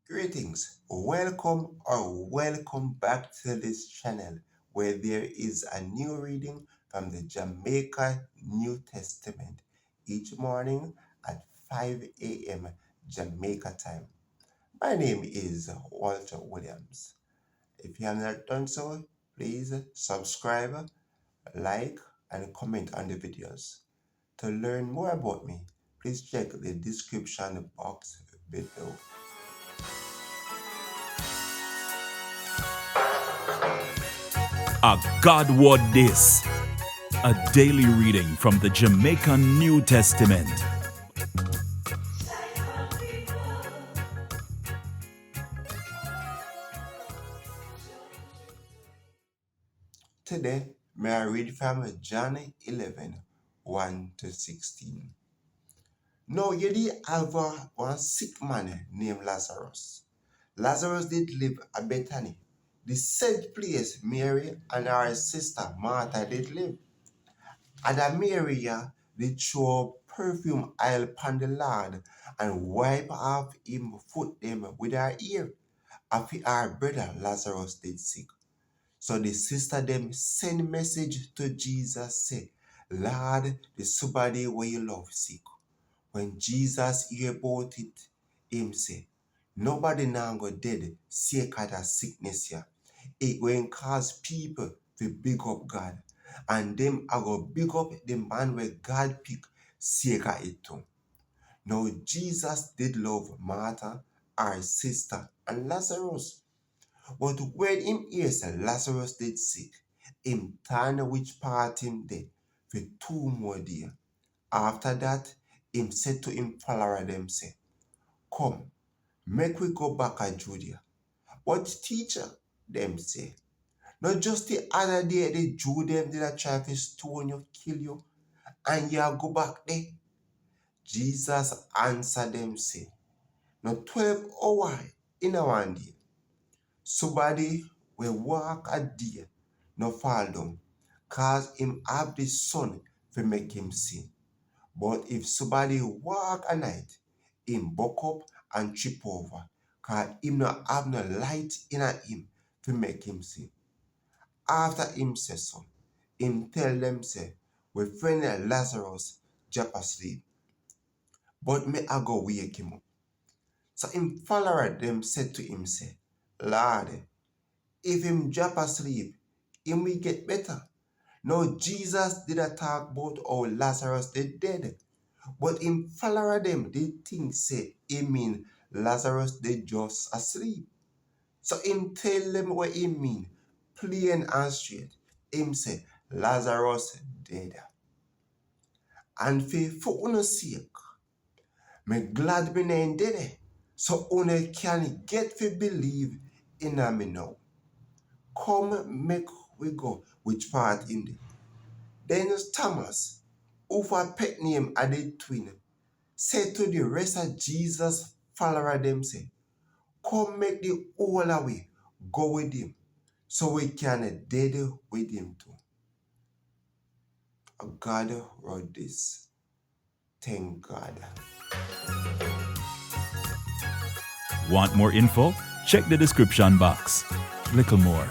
Greetings, welcome back to this channel where there is a new reading from the Jamaican New Testament each morning at 5 a.m. Jamaica time. My name is Walter Williams. If you have not done so, please subscribe, like, and comment on the videos. To learn more about me, please check the description box below. A God Word This, a daily reading from the Jamaican New Testament. Today, may I read from John 11, 1 to 16. Now, you did have one sick man named Lazarus. Lazarus did live at Bethany, the said place Mary and her sister Martha did live. And Mary did throw perfume oil upon the Lord and wipe off him foot them with her ear. After our brother Lazarus did sick. So the sister them send message to Jesus say, Lord, the somebody where you love sick. When Jesus hear about it, him say, nobody now go dead sake of that sickness here. It will cause people to big up God. And them I go big up the man where God pick sake of it too. Now Jesus did love Martha, our sister, and Lazarus. But when him hears Lazarus did sick, him turn which part him dead for 2 more days. After that, him said to him follower them say, Come, make we go back to Judea. But teacher, them say, not just the other day the Jew them did a try to stone you, kill you, and you go back there. Jesus answered them say, not 12 hours in a one day. Somebody will walk a day, no fall down, cause him have the sun to make him sin. But if somebody walk a night, him buck up and trip over, cause him not have no light in him to make him sin. After him say so, him tell them say, we friend Lazarus drop asleep, but me I go wake him up. So him follower them said to him say, Lord, if him drop asleep, him will get better. Now Jesus did a talk about how Lazarus did dead. But him follower them did think say he mean Lazarus did just asleep. So him tell them what he mean, plain and straight. Him say Lazarus dead. And for una sake, me glad me name dead. So una can get to believe in me now. Come make we go which part in there. Then Thomas, who for pet name are the twin, said to the rest of Jesus' follower them say, come make the whole away, go with him, so we can dead with him too. God wrote this. Thank God. Want more info? Check the description box. Little more.